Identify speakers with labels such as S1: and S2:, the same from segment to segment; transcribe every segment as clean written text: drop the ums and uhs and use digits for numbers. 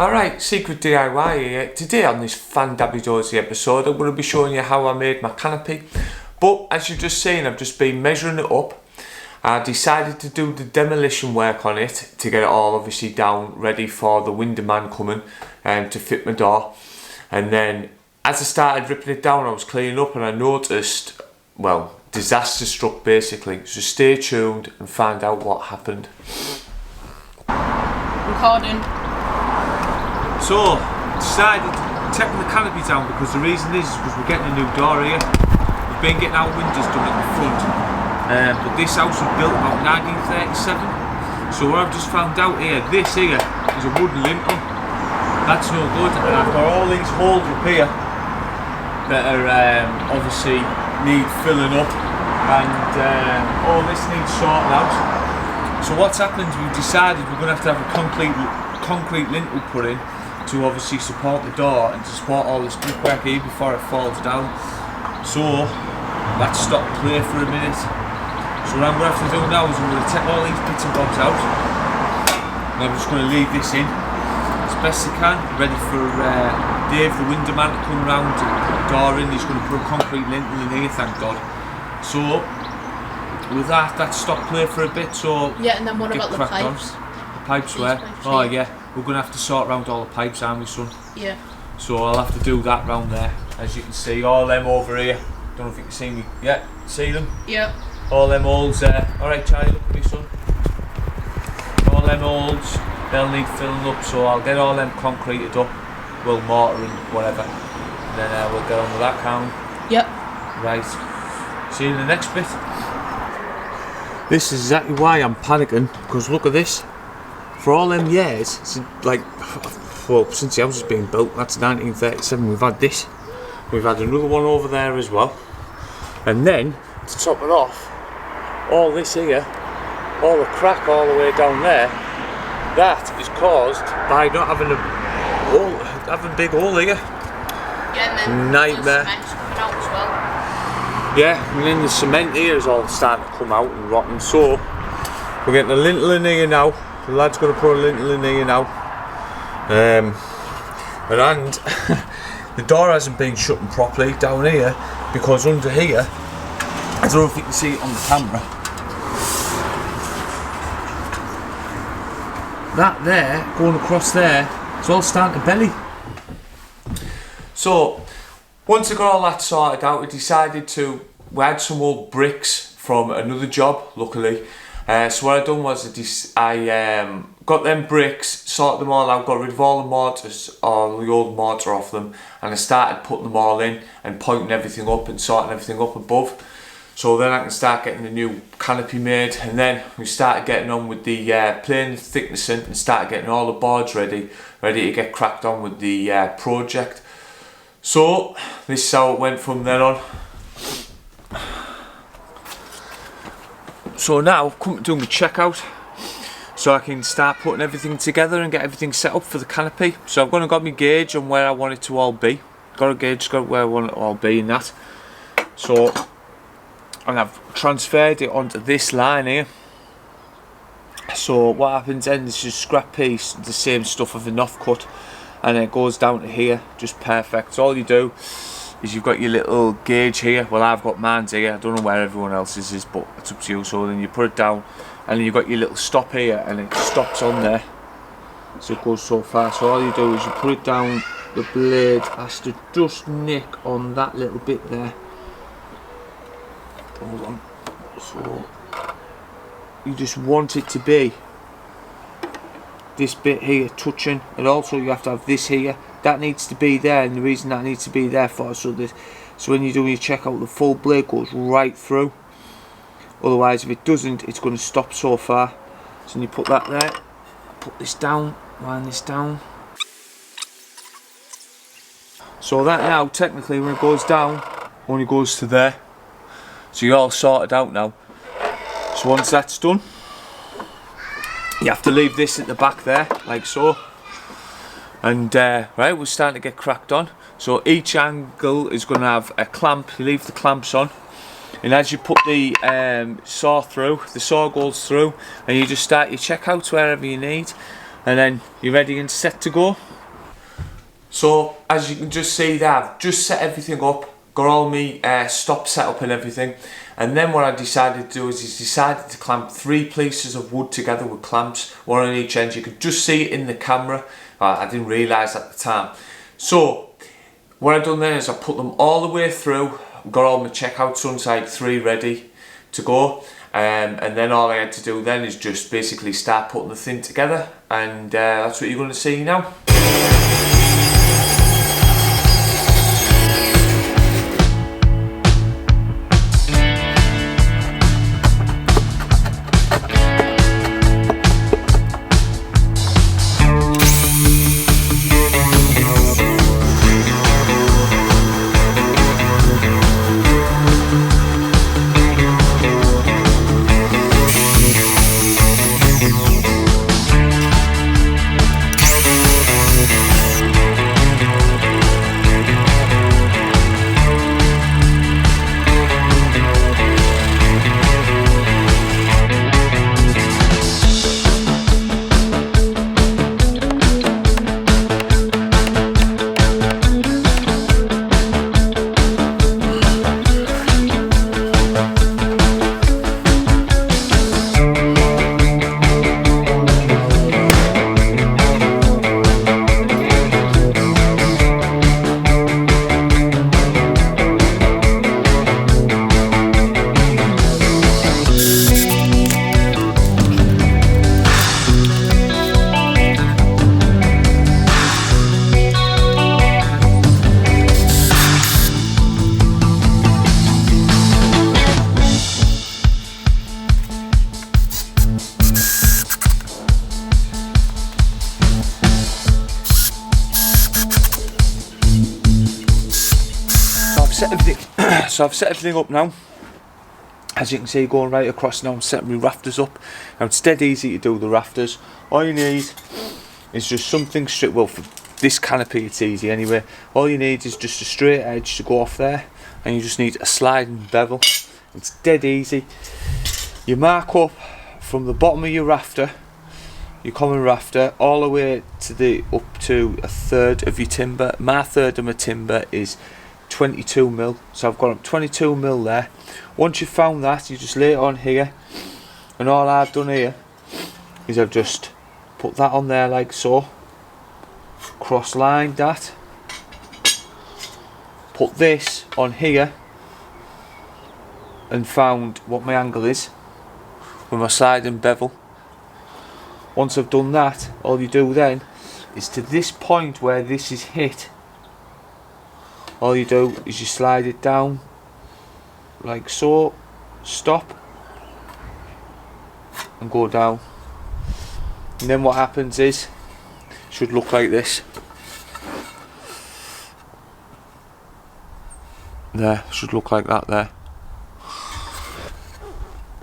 S1: Alright, Secret DIY here. Today on this Fan Dabby Dozy episode I'm going to be showing you how I made my canopy. But as you've just seen, I've just been measuring it up. I decided to do the demolition work on it to get it all obviously down, ready for the window man coming to fit my door. And then as I started ripping it down, I was cleaning up and I noticed, well, disaster struck basically. So stay tuned and find out what happened.
S2: Recording.
S1: So, decided to take the canopy down because the reason is because we're getting a new door here. We've been getting our windows done at the front, but this house was built about 1937. So what I've just found out here, this here is a wooden lintel. That's no good, and I've got all these holes up here that are obviously need filling up, and all this needs sorting out. So what's happened, we've decided we're going to have a concrete lintel put in to obviously support the door and to support all this brickwork here before it falls down. So let's stop play for a minute. So what I'm going to have to do now is I'm going to take all these bits and bobs out and I'm just going to leave this in as best I can, ready for Dave the window man to come round and put the door in. He's going to put a concrete lintel in here, thank God. So with that, let's stop play for a bit. So
S2: yeah, and then what about the pipes?
S1: The pipes where? Oh yeah, we're going to have to sort round all the pipes, aren't we, son?
S2: Yeah.
S1: So I'll have to do that round there. As you can see, all them over here. Don't know if you can see me. Yeah, see them?
S2: Yeah.
S1: All them holes there. Alright Charlie, look at me, son. All them holes, they'll need filling up, so I'll get all them concreted up. Well, mortar and whatever. And then we'll get on with that count.
S2: Yep.
S1: Right. See you in the next bit. This is exactly why I'm panicking, because look at this. For all them years, since the house has been built, that's 1937, we've had this. We've had another one over there as well. And then, to top it off, all this here, all the crack all the way down there, that is caused by not having a big hole here.
S2: Yeah, and then
S1: nightmare.
S2: The cement's coming out as well.
S1: Yeah, and then the cement here is all starting to come out and rotten. So, we're getting a lintel in here now. The lad's going to put a lintel in here now. And the door hasn't been shutting properly down here because under here, I don't know if you can see it on the camera, that there, going across there, it's all starting to belly. So, once I got all that sorted out, we had some old bricks from another job, luckily. So what I done was I got them bricks, sorted them all out, got rid of all the mortars, all the old mortar off them, and I started putting them all in and pointing everything up and sorting everything up above. So then I can start getting the new canopy made, and then we started getting on with the plain thicknessing and started getting all the boards ready to get cracked on with the project. So this is how it went from then on. So now I've come to do my checkout so I can start putting everything together and get everything set up for the canopy. So I've got my gauge on where I want it to all be. Got a gauge, got where I want it to all be in that. So, and I've transferred it onto this line here. So what happens then is just scrap piece, the same stuff of an offcut, and it goes down to here, just perfect. So all you do is you've got your little gauge here. Well, I've got mine here. I don't know where everyone else's is, but it's up to you. So then you put it down, and then you've got your little stop here, and it stops on there. So it goes so far. So all you do is you put it down. The blade has to just nick on that little bit there. Hold on. So you just want it to be this bit here touching, and also you have to have this here. That needs to be there, and the reason that needs to be there for so when you do your checkout, the full blade goes right through. Otherwise, if it doesn't, it's going to stop so far. So you put that there, put this down, line this down. So that now, technically, when it goes down, only goes to there. So you're all sorted out now. So once that's done, you have to leave this at the back there, like so. And right, we're starting to get cracked on. So each angle is going to have a clamp. You leave the clamps on, and as you put the saw through, the saw goes through, and you just start your checkouts wherever you need. and then you're ready and set to go. So as you can just see there, I've just set everything up, got all my stop set up and everything, and then what I decided to do is decided to clamp 3 pieces of wood together with clamps, one on each end. You could just see it in the camera, I didn't realise at the time. So what I've done then is I put them all the way through, got all my checkout Sunside 3 ready to go, and then all I had to do then is just basically start putting the thing together, and that's what you're going to see now. So I've set everything up now. As you can see, going right across now, I'm setting my rafters up. Now it's dead easy to do the rafters. All you need is just something straight, well for this canopy it's easy anyway. All you need is just a straight edge to go off there, and you just need a sliding bevel. It's dead easy. You mark up from the bottom of your rafter, your common rafter, all the way to the up to a third of your timber. My third of my timber is 22mm, so I've got 22mm there. Once you've found that, you just lay it on here, and all I've done here is I've just put that on there like so, cross-lined that, put this on here, and found what my angle is with my sliding bevel. Once I've done that, all you do then is to this point where this is hit, all you do is you slide it down like so, stop, and go down. And then what happens is, it should look like this. There, should look like that there.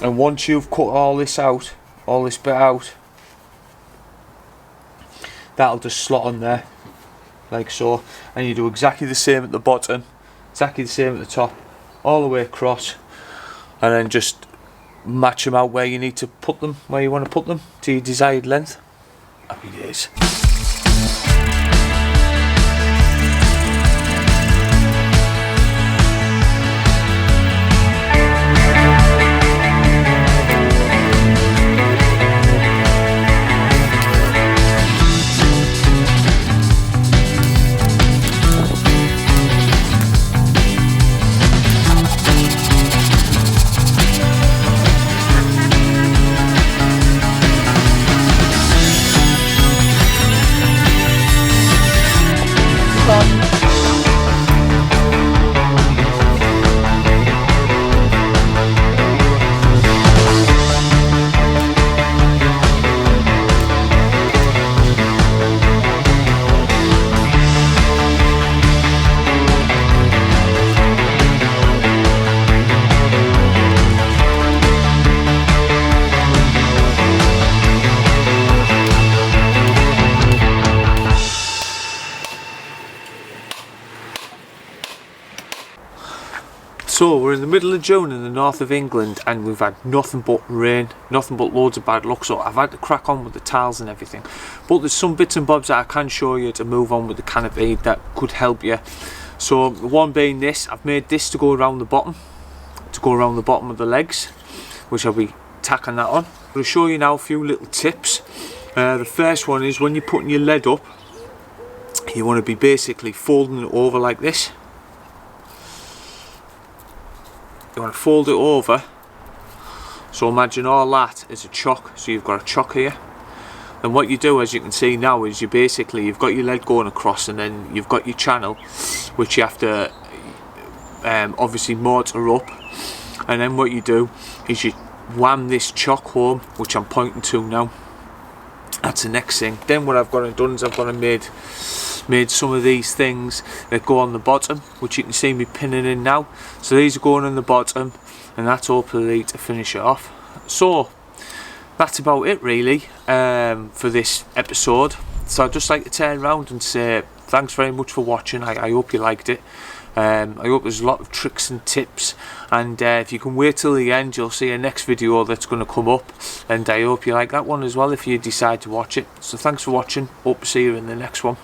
S1: And once you've cut all this out, all this bit out, that'll just slot on there like so, and you do exactly the same at the bottom, exactly the same at the top, all the way across, and then just match them out where you need to put them, where you want to put them to your desired length. Happy days. We're in the middle of June in the north of England and we've had nothing but rain, nothing but loads of bad luck, so I've had to crack on with the tiles and everything. But there's some bits and bobs that I can show you to move on with the canopy that could help you. So one being this, I've made this to go around the bottom, of the legs, which I'll be tacking that on. I'm going to show you now a few little tips. The first one is when you're putting your lead up, you want to be basically folding it over like this. You want to fold it over, so imagine all that is a chock, so you've got a chock here. And what you do, as you can see now, is you've got your lead going across, and then you've got your channel which you have to obviously mortar up, and then what you do is you wham this chock home, which I'm pointing to now. That's the next thing. Then what I've gone and done is I've gone and made some of these things that go on the bottom, which you can see me pinning in now. So these are going on the bottom, and that's hopefully to finish it off. So that's about it really for this episode. So I'd just like to turn around and say thanks very much for watching. I hope you liked it. I hope there's a lot of tricks and tips, and if you can wait till the end, you'll see a next video that's going to come up, and I hope you like that one as well if you decide to watch it. So thanks for watching, hope to see you in the next one.